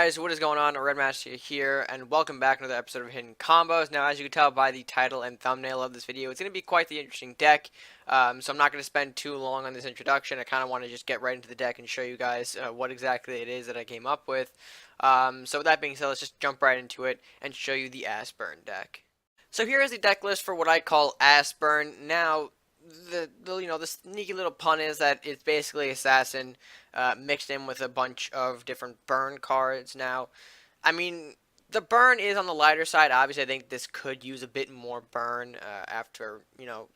guys, what is going on? Red Master here, and welcome back to another episode of Hidden Combos. Now, as you can tell by the title and thumbnail of this video, it's going to be quite the interesting deck, so I'm not going to spend too long on this introduction. I kind of want to just get right into the deck and show you guys what exactly it is that I came up with. So with that being said, let's just jump right into it and show you the AssBurn deck. So here is the deck list for what I call AssBurn. Now, the sneaky little pun is that it's basically Assassin mixed in with a bunch of different burn cards. Now, I mean, the burn is on the lighter side. Obviously, I think this could use a bit more burn after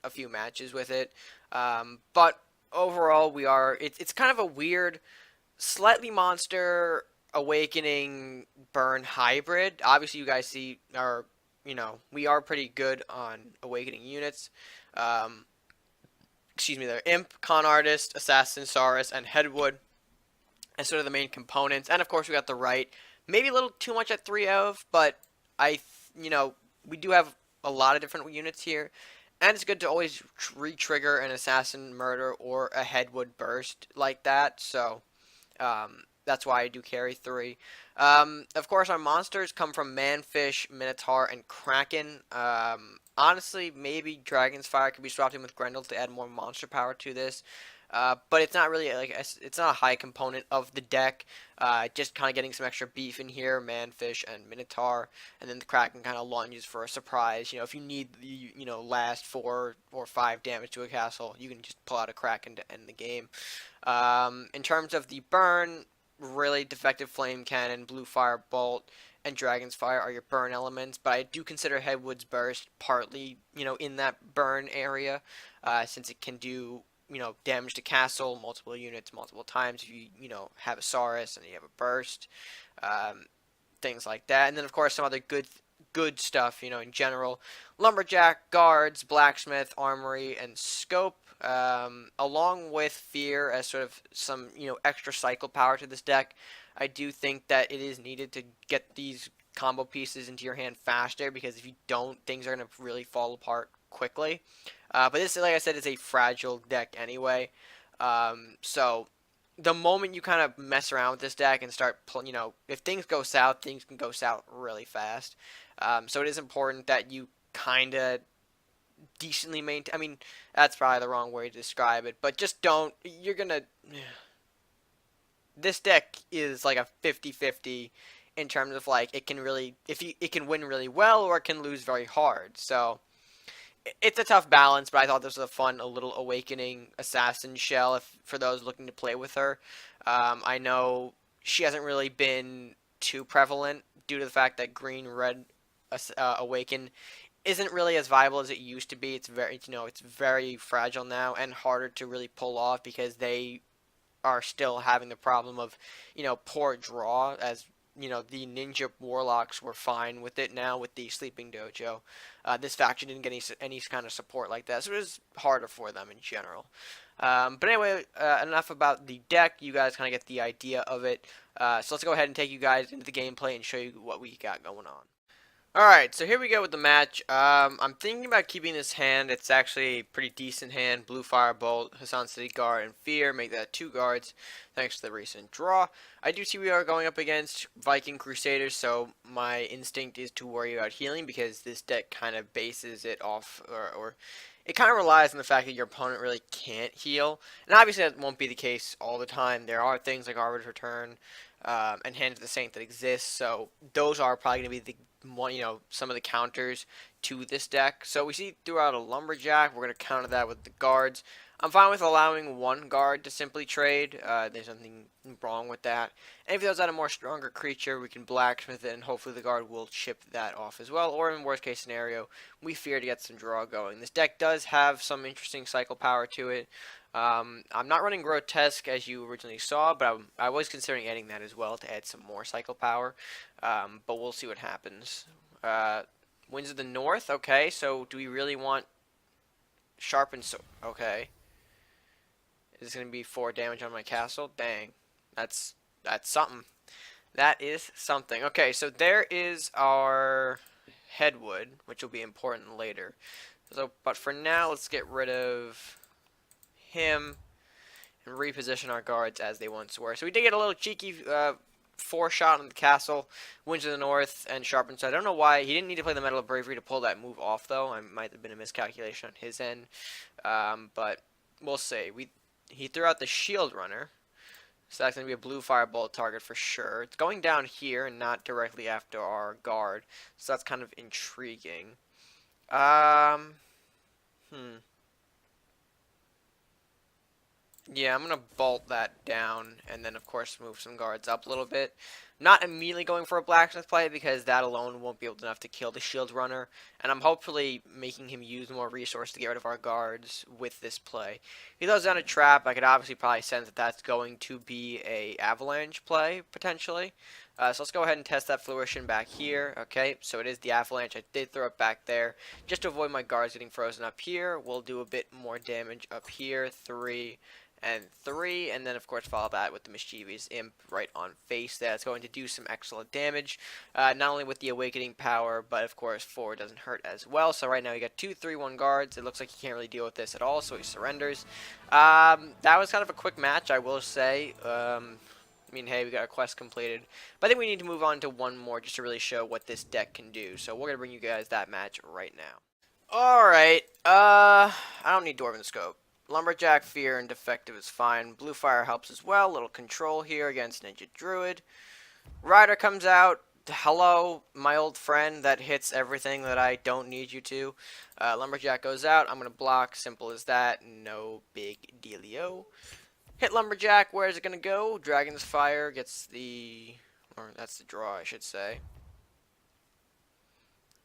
a few matches with it. But overall, it's kind of a weird, slightly monster awakening burn hybrid. Obviously, you guys see we are pretty good on awakening units. They're Imp, Con Artist, Assassin, Saurus, and Headwood as sort of the main components. And of course, we got the right. Maybe a little too much at 3 of, but we do have a lot of different units here. And it's good to always re-trigger an Assassin Murder or a Headwood Burst like that. So, that's why I do carry 3. Of course, our monsters come from Manfish, Minotaur, and Kraken. Honestly, maybe Dragon's Fire could be swapped in with Grendel to add more monster power to this. But it's not really it's not a high component of the deck. Just kind of getting some extra beef in here, Manfish and Minotaur, and then the Kraken kind of lunges for a surprise. If you need the last 4 or 5 damage to a castle, you can just pull out a Kraken to end the game. In terms of the burn, really defective Flame Cannon, Blue Fire Bolt, and Dragon's Fire are your burn elements, but I do consider Headwood's Burst partly, in that burn area, since it can do, damage to castle, multiple units, multiple times if you, have a Saurus and you have a Burst, things like that. And then, of course, some other good stuff, in general. Lumberjack, Guards, Blacksmith, Armory, and Scope, along with Fear as sort of some, extra cycle power to this deck. I do think that it is needed to get these combo pieces into your hand faster, because if you don't, things are going to really fall apart quickly. But this, like I said, is a fragile deck anyway. So the moment you kind of mess around with this deck and start, if things go south, things can go south really fast. So it is important that you kind of decently maintain. I mean, that's probably the wrong way to describe it, but just don't. You're gonna. This deck is like a 50-50 in terms of it can really, it can win really well or it can lose very hard. So it's a tough balance, but I thought this was a little awakening assassin shell for those looking to play with her. I know she hasn't really been too prevalent due to the fact that green red awaken isn't really as viable as it used to be. It's very fragile now and harder to really pull off because they are still having the problem of, poor draw, as, the ninja warlocks were fine with it now with the sleeping dojo. This faction didn't get any kind of support like that, so it was harder for them in general. But anyway, enough about the deck. You guys kind of get the idea of it. So let's go ahead and take you guys into the gameplay and show you what we got going on. Alright, so here we go with the match. I'm thinking about keeping this hand. It's actually a pretty decent hand. Blue Fire Bolt, Hassan City Guard, and Fear. Make that 2 guards, thanks to the recent draw. I do see we are going up against Viking Crusaders, so my instinct is to worry about healing, because this deck kind of bases it off, or it kind of relies on the fact that your opponent really can't heal. And obviously that won't be the case all the time. There are things like Arbiter's Return and Hand of the Saint that exist, so those are probably going to be some of the counters to this deck. So we see throughout a Lumberjack, we're going to counter that with the Guards. I'm fine with allowing 1 guard to simply trade. There's nothing wrong with that. And if he does out a more stronger creature, we can Blacksmith it, and hopefully the guard will chip that off as well. Or in worst case scenario, we Fear to get some draw going. This deck does have some interesting cycle power to it. I'm not running Grotesque as you originally saw, but I was considering adding that as well to add some more cycle power. But we'll see what happens. Winds of the North. Okay, so do we really want Sharpened Sword? Okay. Is this going to be 4 damage on my castle? Dang. That's something. That is something. Okay, so there is our Headwood, which will be important later. So, but for now, let's get rid of him and reposition our guards as they once were. So we did get a little cheeky 4 shot on the castle, Winds of the North, and Sharpened Sword. I don't know why he didn't need to play the Medal of Bravery to pull that move off, though. It might have been a miscalculation on his end, but we'll see. He threw out the Shield Runner, so that's going to be a blue Firebolt target for sure. It's going down here and not directly after our guard, so that's kind of intriguing. Yeah, I'm going to bolt that down and then, of course, move some guards up a little bit. Not immediately going for a Blacksmith play because that alone won't be enough to kill the Shield Runner. And I'm hopefully making him use more resource to get rid of our guards with this play. He throws down a trap. I could obviously probably sense that that's going to be a Avalanche play, potentially. So let's go ahead and test that Fruition back here. Okay, so it is the Avalanche. I did throw it back there. Just to avoid my guards getting frozen up here, we'll do a bit more damage up here. 3 and 3, and then of course follow that with the Mischievous Imp right on face. That's going to do some excellent damage, not only with the Awakening power, but of course 4 doesn't hurt as well. So right now you got 2 3-1 guards. It looks like he can't really deal with this at all, so he surrenders. That was kind of a quick match, I will say. I mean, hey, we got a quest completed, but I think we need to move on to one more just to really show what this deck can do. So we're gonna bring you guys that match right now. Alright, I don't need Dwarven Scope. Lumberjack, Fear, and Defective is fine. Blue Fire helps as well. Little control here against Ninja Druid. Rider comes out. Hello, my old friend that hits everything that I don't need you to. Lumberjack goes out. I'm going to block. Simple as that. No big dealio. Hit Lumberjack. Where is it going to go? Dragon's Fire gets the... or that's the draw, I should say.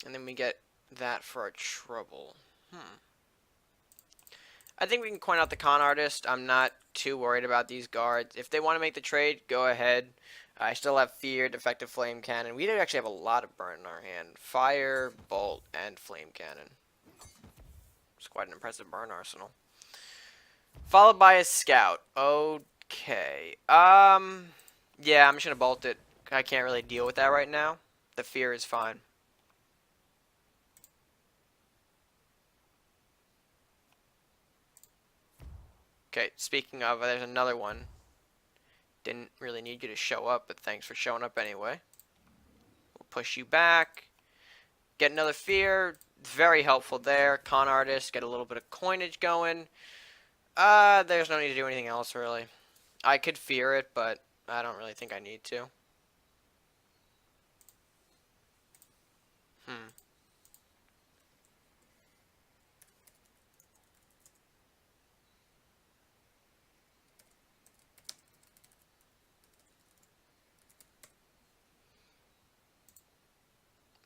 And then we get that for our trouble. I think we can coin out the Con Artist. I'm not too worried about these guards. If they want to make the trade, go ahead. I still have Fear, Defective Flame Cannon. We do actually have a lot of burn in our hand. Fire, Bolt, and Flame Cannon. It's quite an impressive burn arsenal. Followed by a Scout. Okay. Yeah, I'm just going to bolt it. I can't really deal with that right now. The Fear is fine. Okay, speaking of, there's another one. Didn't really need you to show up, but thanks for showing up anyway. We'll push you back. Get another Fear. Very helpful there. Con Artist, get a little bit of coinage going. There's no need to do anything else, really. I could Fear it, but I don't really think I need to.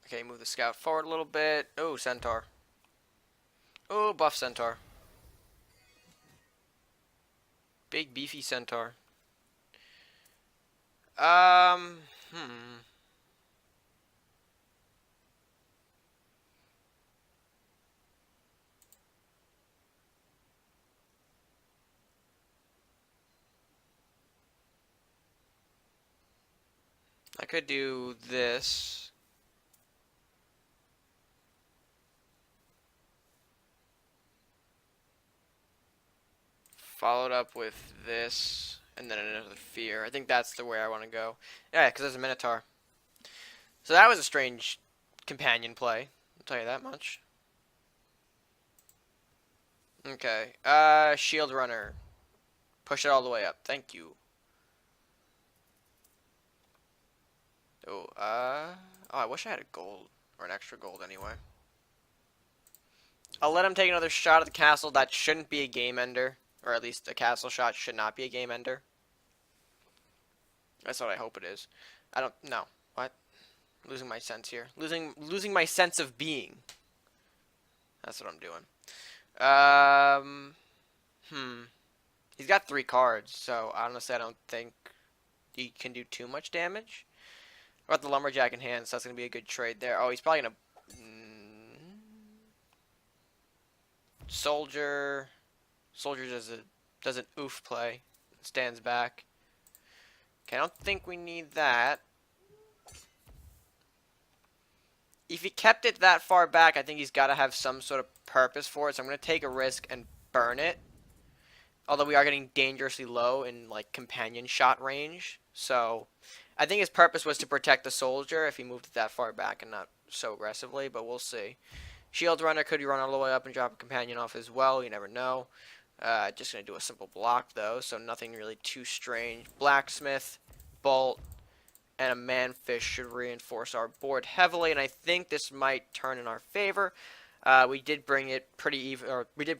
Okay, move the Scout forward a little bit. Oh, Centaur. Oh, buff Centaur. Big beefy Centaur. I could do this. Followed up with this, and then another Fear. I think that's the way I want to go. Yeah, because there's a Minotaur. So that was a strange companion play. I'll tell you that much. Okay. Shield Runner. Push it all the way up. Thank you. Oh, I wish I had a gold. Or an extra gold anyway. I'll let him take another shot at the castle. That shouldn't be a game ender. Or at least a castle shot should not be a game ender. That's what I hope it is. I don't know. What? Losing my sense here. Losing my sense of being. That's what I'm doing. He's got 3 cards, so honestly I don't think he can do too much damage. I've got the Lumberjack in hand, so that's going to be a good trade there. Oh, he's probably going to... Soldier... Soldier does an oof play. Stands back. Okay, I don't think we need that. If he kept it that far back, I think he's got to have some sort of purpose for it. So I'm going to take a risk and burn it. Although we are getting dangerously low in like companion shot range. So I think his purpose was to protect the soldier if he moved it that far back and not so aggressively, but we'll see. Shield runner, could you run all the way up and drop a companion off as well? You never know. Just going to do a simple block, though, so nothing really too strange. Blacksmith, bolt, and a manfish should reinforce our board heavily, and I think this might turn in our favor. We did bring it pretty even, or we did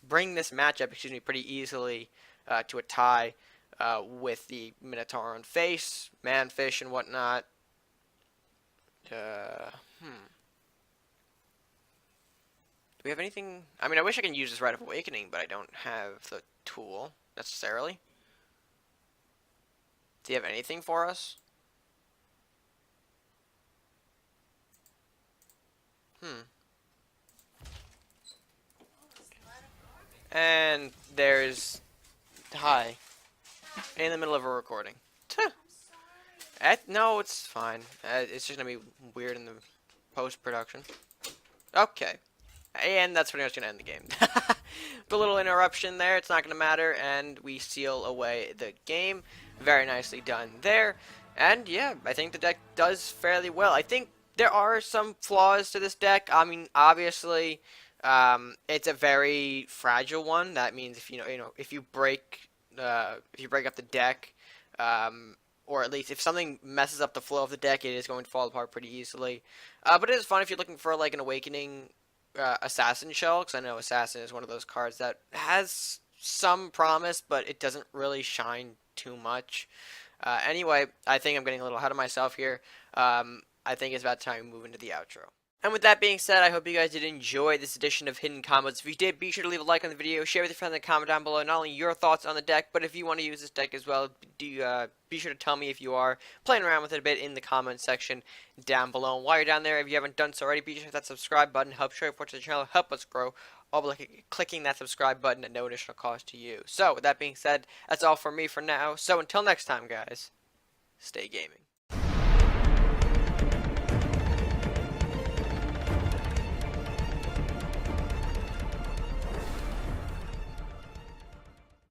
bring this matchup, excuse me, pretty easily to a tie with the Minotaur on face, manfish, and whatnot. Do we have anything? I mean, I wish I could use this Rite of Awakening, but I don't have the tool necessarily. Do you have anything for us? And there's hi in the middle of a recording. No, it's fine. It's just gonna be weird in the post-production. Okay. And that's pretty much gonna end the game. The little interruption there, it's not gonna matter, and we seal away the game. Very nicely done there. And yeah, I think the deck does fairly well. I think there are some flaws to this deck. I mean, obviously, it's a very fragile one. That means if if you break up the deck, or at least if something messes up the flow of the deck, it is going to fall apart pretty easily. But it is fun if you're looking for like an Awakening Assassin shell, because I know Assassin is one of those cards that has some promise, but it doesn't really shine too much. Anyway, I think I'm getting a little ahead of myself here. I think it's about time we move into the outro. And with that being said, I hope you guys did enjoy this edition of Hidden Combos. If you did, be sure to leave a like on the video, share with your friends, and comment down below not only your thoughts on the deck, but if you want to use this deck as well, be sure to tell me if you are playing around with it a bit in the comment section down below. And while you're down there, if you haven't done so already, be sure to hit that subscribe button, help show support to the channel, help us grow, all by clicking that subscribe button at no additional cost to you. So, with that being said, that's all from me for now. So, until next time, guys, stay gaming.